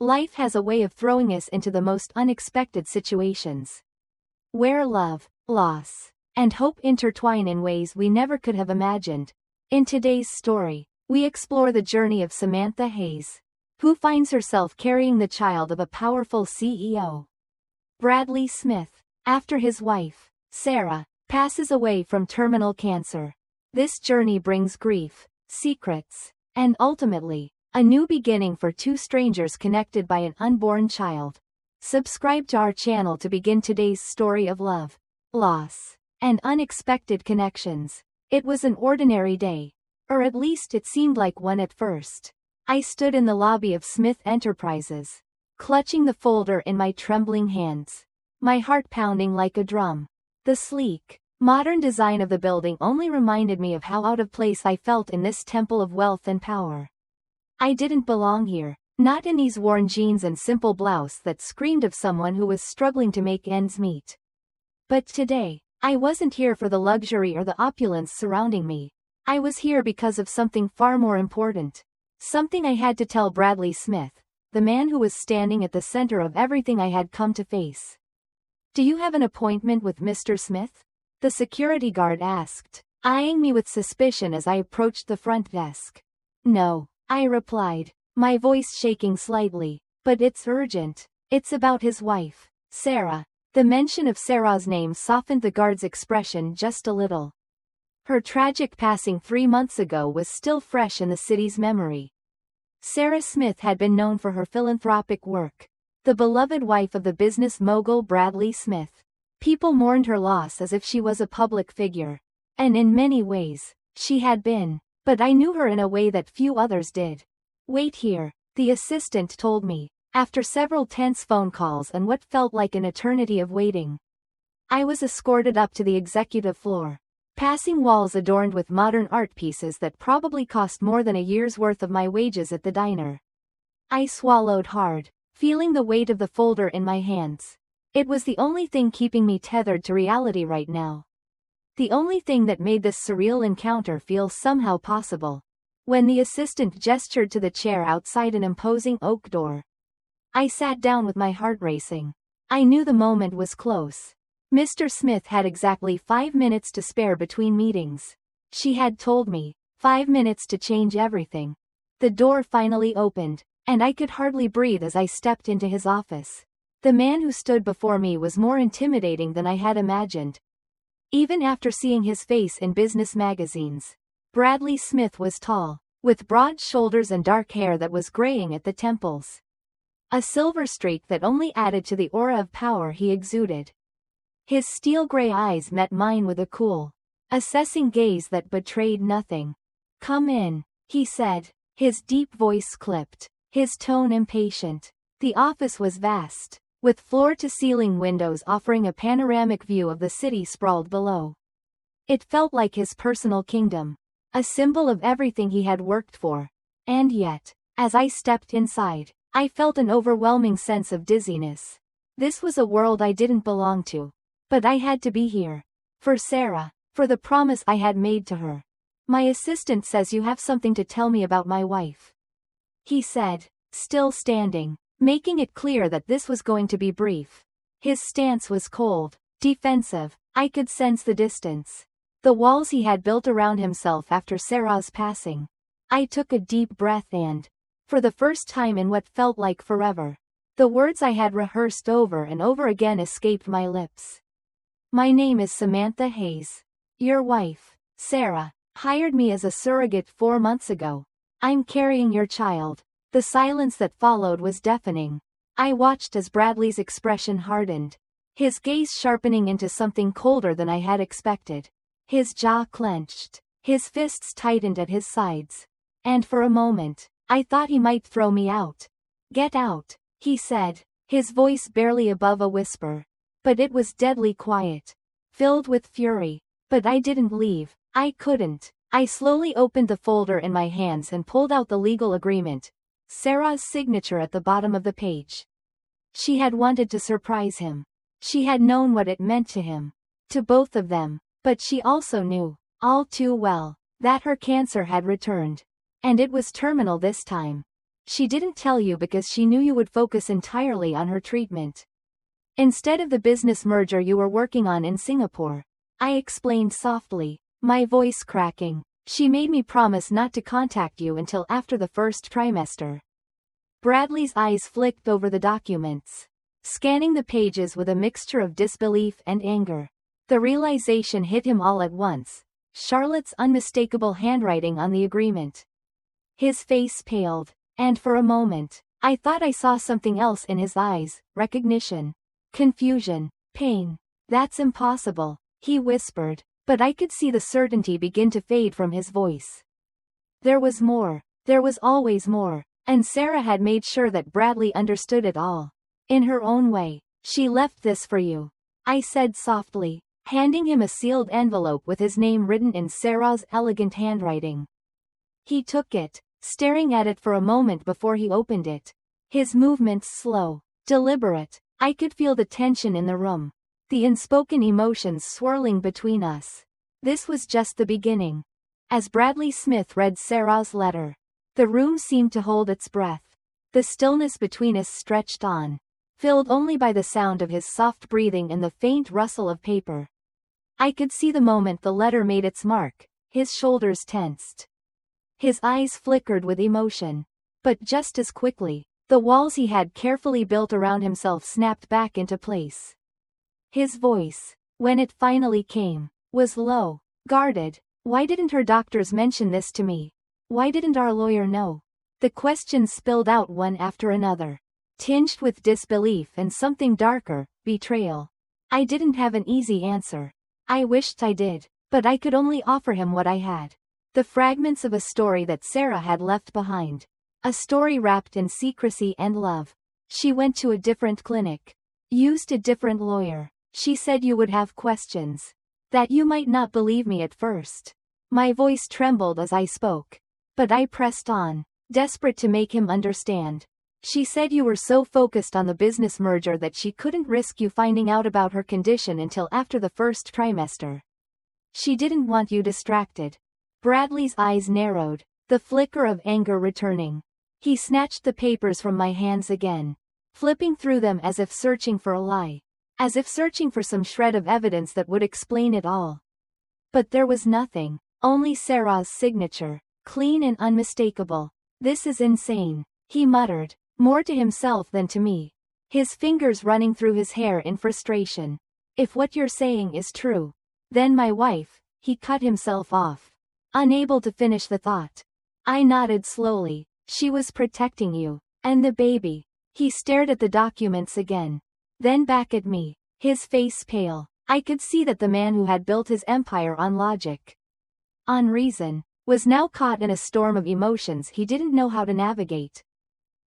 Life has a way of throwing us into the most unexpected situations, where love, loss, and hope intertwine in ways we never could have imagined. In today's story, we explore the journey of Samantha Hayes, who finds herself carrying the child of a powerful CEO, Bradley Smith, after his wife, Sarah, passes away from terminal cancer. This journey brings grief, secrets, and ultimately, a new beginning for two strangers connected by an unborn child. Subscribe to our channel to begin today's story of love, loss, and unexpected connections. It was an ordinary day. Or at least it seemed like one at first. I stood in the lobby of Smith Enterprises, clutching the folder in my trembling hands, my heart pounding like a drum. The sleek, modern design of the building only reminded me of how out of place I felt in this temple of wealth and power. I didn't belong here, not in these worn jeans and simple blouse that screamed of someone who was struggling to make ends meet. But today, I wasn't here for the luxury or the opulence surrounding me. I was here because of something far more important. Something I had to tell Bradley Smith, the man who was standing at the center of everything I had come to face. "Do you have an appointment with Mr. Smith?" the security guard asked, eyeing me with suspicion as I approached the front desk. "No," I replied, my voice shaking slightly, "but it's urgent. It's about his wife, Sarah." The mention of Sarah's name softened the guard's expression just a little. Her tragic passing 3 months ago was still fresh in the city's memory. Sarah Smith had been known for her philanthropic work, the beloved wife of the business mogul Bradley Smith. People mourned her loss as if she was a public figure. And in many ways, she had been. But I knew her in a way that few others did. "Wait here," the assistant told me, after several tense phone calls and what felt like an eternity of waiting. I was escorted up to the executive floor, passing walls adorned with modern art pieces that probably cost more than a year's worth of my wages at the diner. I swallowed hard, feeling the weight of the folder in my hands. It was the only thing keeping me tethered to reality right now. The only thing that made this surreal encounter feel somehow possible. When the assistant gestured to the chair outside an imposing oak door, I sat down with my heart racing. I knew the moment was close. Mr. Smith had exactly 5 minutes to spare between meetings. She had told me, 5 minutes to change everything. The door finally opened, and I could hardly breathe as I stepped into his office. The man who stood before me was more intimidating than I had imagined. Even after seeing his face in business magazines, Bradley Smith was tall, with broad shoulders and dark hair that was graying at the temples. A silver streak that only added to the aura of power he exuded. His steel-gray eyes met mine with a cool, assessing gaze that betrayed nothing. "Come in," he said, his deep voice clipped, his tone impatient. The office was vast, with floor-to-ceiling windows offering a panoramic view of the city sprawled below. It felt like his personal kingdom, a symbol of everything he had worked for. And yet, as I stepped inside, I felt an overwhelming sense of dizziness. This was a world I didn't belong to. But I had to be here. For Sarah, for the promise I had made to her. "My assistant says you have something to tell me about my wife," he said, still standing, making it clear that this was going to be brief. His stance was cold, defensive. I could sense the distance. The walls he had built around himself after Sarah's passing. I took a deep breath and, for the first time in what felt like forever, the words I had rehearsed over and over again escaped my lips. "My name is Samantha Hayes. Your wife, Sarah, hired me as a surrogate 4 months ago. I'm carrying your child." The silence that followed was deafening. I watched as Bradley's expression hardened, his gaze sharpening into something colder than I had expected. His jaw clenched, his fists tightened at his sides. And for a moment, I thought he might throw me out. "Get out," he said, his voice barely above a whisper. But it was deadly quiet, filled with fury. But I didn't leave. I couldn't. I slowly opened the folder in my hands and pulled out the legal agreement, Sarah's signature at the bottom of the page. She had wanted to surprise him. She had known what it meant to him. To both of them. But she also knew, all too well, that her cancer had returned. And it was terminal this time. She didn't tell you because she knew you would focus entirely on her treatment. Instead of the business merger you were working on in Singapore. I explained softly, my voice cracking. She made me promise not to contact you until after the first trimester. Bradley's eyes flicked over the documents, scanning the pages with a mixture of disbelief and anger. The realization hit him all at once. Charlotte's unmistakable handwriting on the agreement. His face paled, and for a moment, I thought I saw something else in his eyes, recognition, confusion, pain. That's impossible, he whispered, but I could see the certainty begin to fade from his voice. There was more, there was always more, and Sarah had made sure that Bradley understood it all. In her own way, she left this for you, I said softly, handing him a sealed envelope with his name written in Sarah's elegant handwriting. He took it, staring at it for a moment before he opened it. His movements slow, deliberate. I could feel the tension in the room, the unspoken emotions swirling between us. This was just the beginning. As Bradley Smith read Sarah's letter, the room seemed to hold its breath. The stillness between us stretched on, filled only by the sound of his soft breathing and the faint rustle of paper. I could see the moment the letter made its mark. His shoulders tensed. His eyes flickered with emotion. But just as quickly, the walls he had carefully built around himself snapped back into place. His voice, when it finally came, was low, guarded. Why didn't her doctors mention this to me? Why didn't our lawyer know? The questions spilled out one after another, tinged with disbelief and something darker, betrayal. I didn't have an easy answer. I wished I did, but I could only offer him what I had. The fragments of a story that Sarah had left behind. A story wrapped in secrecy and love. She went to a different clinic. Used a different lawyer. She said you would have questions. That you might not believe me at first. My voice trembled as I spoke. But I pressed on, desperate to make him understand. She said you were so focused on the business merger that she couldn't risk you finding out about her condition until after the first trimester. She didn't want you distracted. Bradley's eyes narrowed, the flicker of anger returning. He snatched the papers from my hands again, flipping through them as if searching for a lie. As if searching for some shred of evidence that would explain it all. But there was nothing, only Sarah's signature, clean and unmistakable. This is insane, he muttered, more to himself than to me, his fingers running through his hair in frustration. If what you're saying is true, then my wife, he cut himself off, unable to finish the thought. I nodded slowly. She was protecting you, and the baby. He stared at the documents again, then back at me, his face pale. I could see that the man who had built his empire on logic, on reason, was now caught in a storm of emotions he didn't know how to navigate.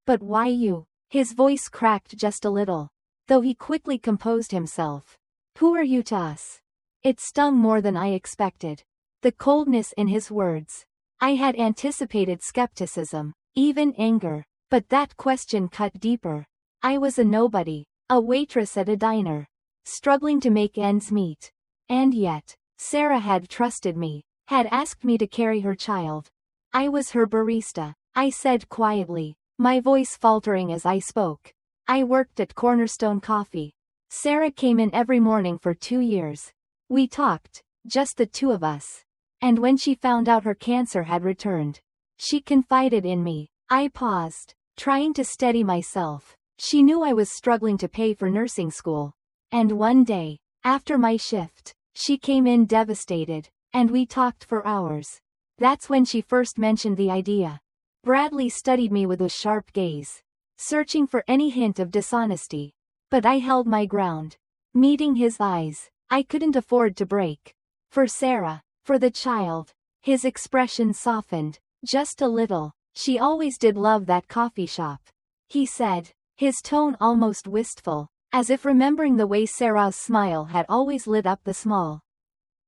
But why you? His voice cracked just a little, though he quickly composed himself. Who are you to us? It stung more than I expected. The coldness in his words. I had anticipated skepticism, even anger, but that question cut deeper. I was a nobody, a waitress at a diner, struggling to make ends meet. And yet, Sarah had trusted me, had asked me to carry her child. I was her barista, I said quietly, my voice faltering as I spoke. I worked at Cornerstone Coffee. Sarah came in every morning for 2 years. We talked, just the two of us. And when she found out her cancer had returned, she confided in me. I paused, trying to steady myself. She knew I was struggling to pay for nursing school. And one day, after my shift, she came in devastated, and we talked for hours. That's when she first mentioned the idea. Bradley studied me with a sharp gaze, searching for any hint of dishonesty. But I held my ground. Meeting his eyes, I couldn't afford to break. For Sarah, for the child. His expression softened, just a little. She always did love that coffee shop, he said, his tone almost wistful, as if remembering the way Sarah's smile had always lit up the small,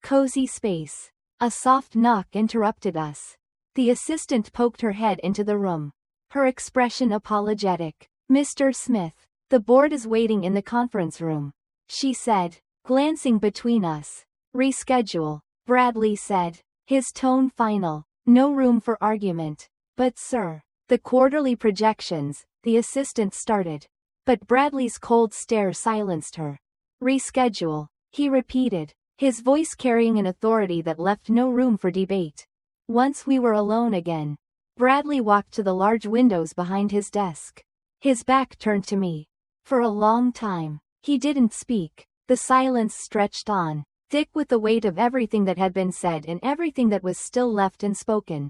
cozy space. A soft knock interrupted us. The assistant poked her head into the room, her expression apologetic. Mr. Smith, the board is waiting in the conference room, she said, glancing between us. Reschedule, Bradley said, his tone final. No room for argument. But sir, The quarterly projections, the assistant started. But Bradley's cold stare silenced her. Reschedule, he repeated, his voice carrying an authority that left no room for debate. Once we were alone again, Bradley walked to the large windows behind his desk. His back turned to me. For a long time, he didn't speak. The silence stretched on, thick with the weight of everything that had been said and everything that was still left unspoken.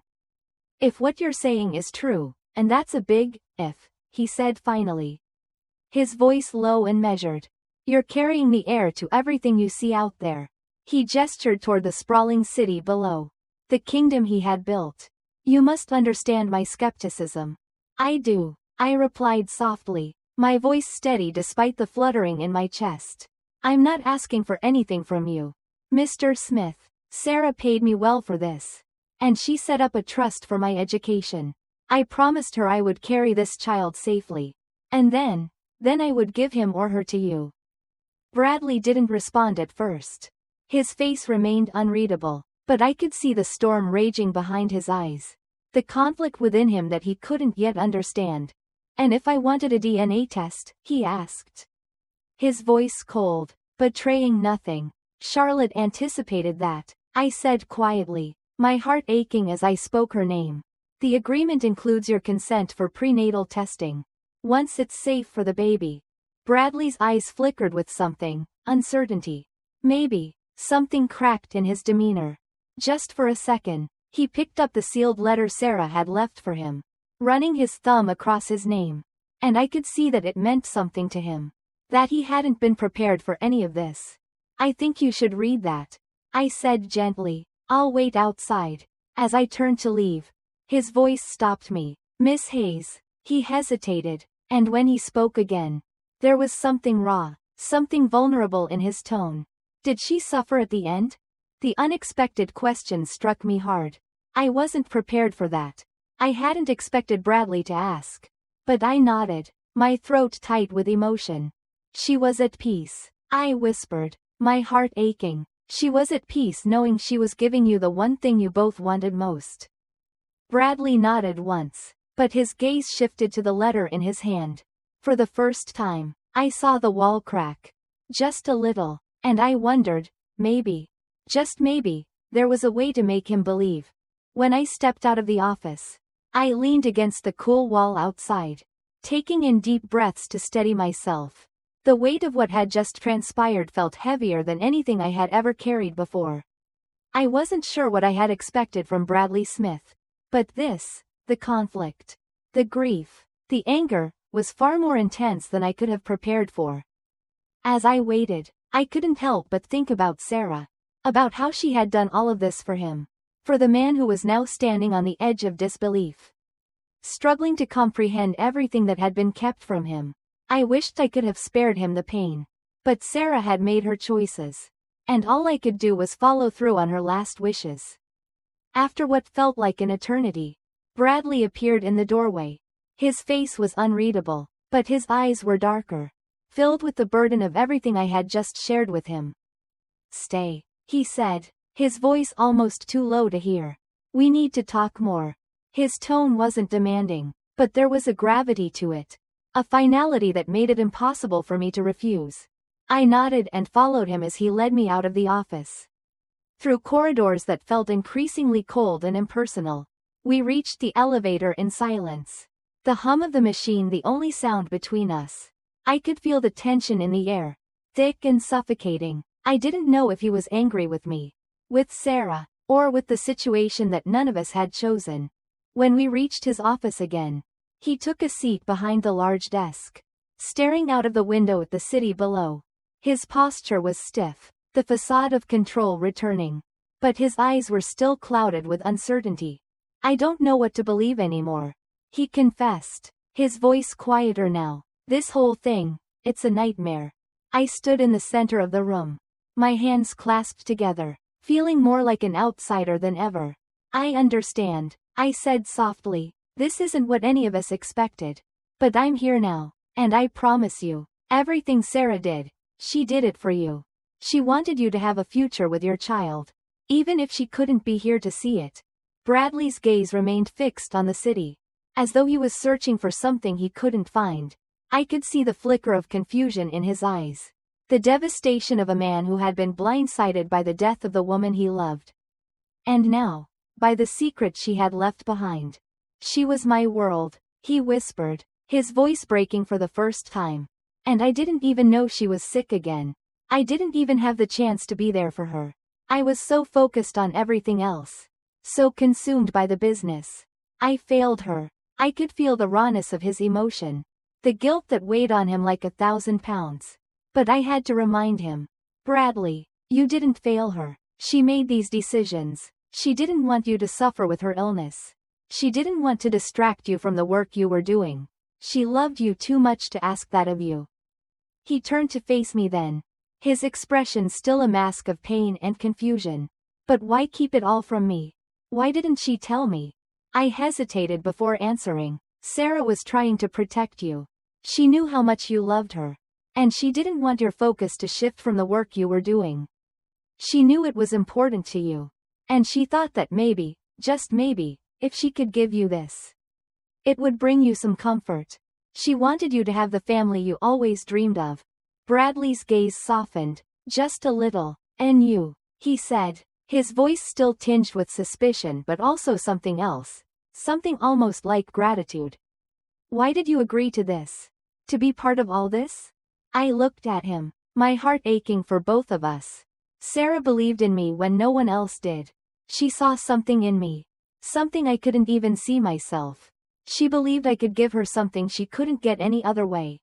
If what you're saying is true, and that's a big if, he said finally. His voice low and measured. You're carrying the heir to everything you see out there. He gestured toward the sprawling city below. The kingdom he had built. You must understand my skepticism. I do, I replied softly, my voice steady despite the fluttering in my chest. I'm not asking for anything from you, Mr. Smith. Sarah paid me well for this. And she set up a trust for my education. I promised her I would carry this child safely. And then I would give him or her to you. Bradley didn't respond at first. His face remained unreadable, but I could see the storm raging behind his eyes. The conflict within him that he couldn't yet understand. And if I wanted a DNA test, he asked. His voice cold, betraying nothing. Charlotte anticipated that. I said quietly, my heart aching as I spoke her name. The agreement includes your consent for prenatal testing. Once it's safe for the baby. Bradley's eyes flickered with something, uncertainty. Maybe, something cracked in his demeanor. Just for a second, he picked up the sealed letter Sarah had left for him, running his thumb across his name. And I could see that it meant something to him. That he hadn't been prepared for any of this. I think you should read that, I said gently. I'll wait outside. As I turned to leave, his voice stopped me. Miss Hayes. He hesitated, and when he spoke again, there was something raw, something vulnerable in his tone. Did she suffer at the end? The unexpected question struck me hard. I wasn't prepared for that. I hadn't expected Bradley to ask. But I nodded, my throat tight with emotion. She was at peace, I whispered, my heart aching. She was at peace knowing she was giving you the one thing you both wanted most. Bradley nodded once, but his gaze shifted to the letter in his hand. For the first time, I saw the wall crack. Just a little, and I wondered, maybe, just maybe, there was a way to make him believe. When I stepped out of the office, I leaned against the cool wall outside, taking in deep breaths to steady myself. The weight of what had just transpired felt heavier than anything I had ever carried before. I wasn't sure what I had expected from Bradley Smith. But this, the conflict, the grief, the anger, was far more intense than I could have prepared for. As I waited, I couldn't help but think about Sarah. About how she had done all of this for him. For the man who was now standing on the edge of disbelief. Struggling to comprehend everything that had been kept from him. I wished I could have spared him the pain. But Sarah had made her choices. And all I could do was follow through on her last wishes. After what felt like an eternity, Bradley appeared in the doorway. His face was unreadable, but his eyes were darker, filled with the burden of everything I had just shared with him. Stay, he said, his voice almost too low to hear. We need to talk more. His tone wasn't demanding, but there was a gravity to it. A finality that made it impossible for me to refuse. I nodded and followed him as he led me out of the office. Through corridors that felt increasingly cold and impersonal, we reached the elevator in silence. The hum of the machine the only sound between us. I could feel the tension in the air, thick and suffocating. I didn't know if he was angry with me, with Sarah, or with the situation that none of us had chosen. When we reached his office again, he took a seat behind the large desk, staring out of the window at the city below. His posture was stiff, the facade of control returning. But his eyes were still clouded with uncertainty. I don't know what to believe anymore, he confessed, his voice quieter now. This whole thing, it's a nightmare. I stood in the center of the room, my hands clasped together, feeling more like an outsider than ever. I understand, I said softly. This isn't what any of us expected. But I'm here now, and I promise you, everything Sarah did, she did it for you. She wanted you to have a future with your child. Even if she couldn't be here to see it. Bradley's gaze remained fixed on the city. as though he was searching for something he couldn't find. I could see the flicker of confusion in his eyes. The devastation of a man who had been blindsided by the death of the woman he loved. And now, by the secret she had left behind. She was my world, he whispered, his voice breaking for the first time. And I didn't even know she was sick again. I didn't even have the chance to be there for her. I was so focused on everything else. So consumed by the business. I failed her. I could feel the rawness of his emotion. The guilt that weighed on him like 1,000 pounds. But I had to remind him. Bradley, you didn't fail her. She made these decisions. She didn't want you to suffer with her illness. She didn't want to distract you from the work you were doing. She loved you too much to ask that of you. He turned to face me then. His expression still a mask of pain and confusion. But why keep it all from me? Why didn't she tell me? I hesitated before answering. Sarah was trying to protect you. She knew how much you loved her. And she didn't want your focus to shift from the work you were doing. She knew it was important to you. And she thought that maybe, just maybe, if she could give you this, it would bring you some comfort. She wanted you to have the family you always dreamed of. Bradley's gaze softened, just a little. And you, he said, his voice still tinged with suspicion but also something else, something almost like gratitude. Why did you agree to this? To be part of all this? I looked at him, my heart aching for both of us. Sarah believed in me when no one else did. She saw something in me. Something I couldn't even see myself. She believed I could give her something she couldn't get any other way.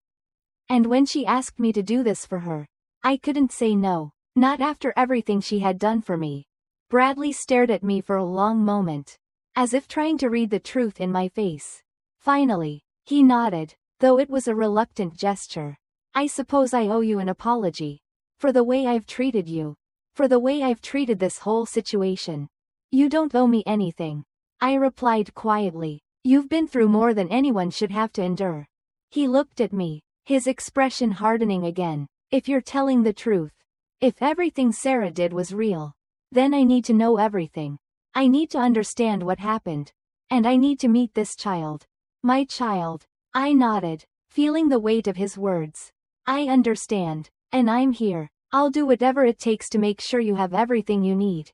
And when she asked me to do this for her, I couldn't say no, not after everything she had done for me. Bradley stared at me for a long moment, as if trying to read the truth in my face. Finally, he nodded, though it was a reluctant gesture. I suppose I owe you an apology. For the way I've treated you. For the way I've treated this whole situation. You don't owe me anything. I replied quietly. You've been through more than anyone should have to endure. He looked at me, his expression hardening again. If you're telling the truth, if everything Sarah did was real, then I need to know everything. I need to understand what happened. And I need to meet this child. My child. I nodded, feeling the weight of his words. I understand. And I'm here. I'll do whatever it takes to make sure you have everything you need.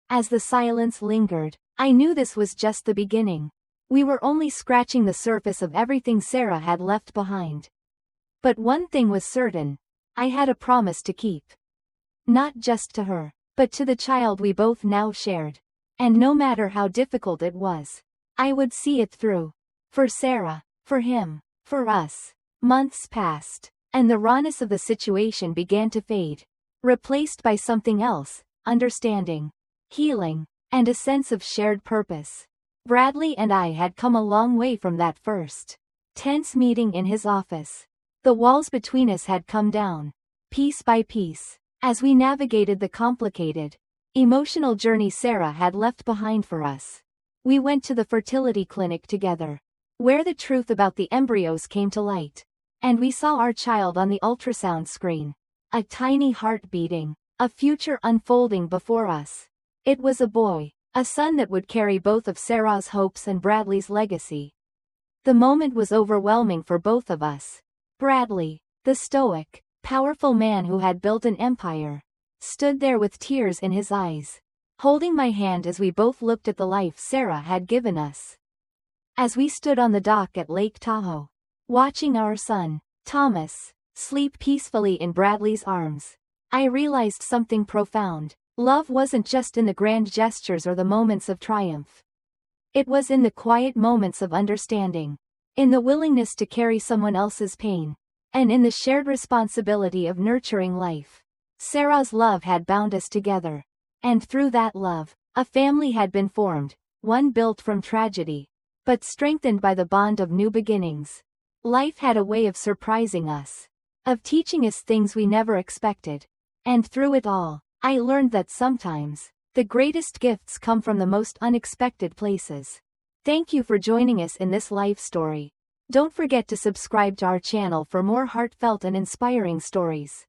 As the silence lingered, I knew this was just the beginning. We were only scratching the surface of everything Sarah had left behind. But one thing was certain. I had a promise to keep. Not just to her, but to the child we both now shared. And no matter how difficult it was, I would see it through. For Sarah, for him, for us. Months passed, and the rawness of the situation began to fade, replaced by something else, understanding, healing, and a sense of shared purpose. Bradley and I had come a long way from that first tense meeting in his office. The walls between us had come down, piece by piece, as we navigated the complicated, emotional journey Sarah had left behind for us. We went to the fertility clinic together, where the truth about the embryos came to light. And we saw our child on the ultrasound screen. A tiny heart beating, a future unfolding before us. It was a boy, a son that would carry both of Sarah's hopes and Bradley's legacy. The moment was overwhelming for both of us. Bradley, the stoic, powerful man who had built an empire, stood there with tears in his eyes, holding my hand as we both looked at the life Sarah had given us. As we stood on the dock at Lake Tahoe, watching our son, Thomas, sleep peacefully in Bradley's arms, I realized something profound. Love wasn't just in the grand gestures or the moments of triumph. It was in the quiet moments of understanding, in the willingness to carry someone else's pain, and in the shared responsibility of nurturing life. Sarah's love had bound us together, and through that love, a family had been formed, one built from tragedy, but strengthened by the bond of new beginnings. Life had a way of surprising us, of teaching us things we never expected. And through it all, I learned that sometimes, the greatest gifts come from the most unexpected places. Thank you for joining us in this life story. Don't forget to subscribe to our channel for more heartfelt and inspiring stories.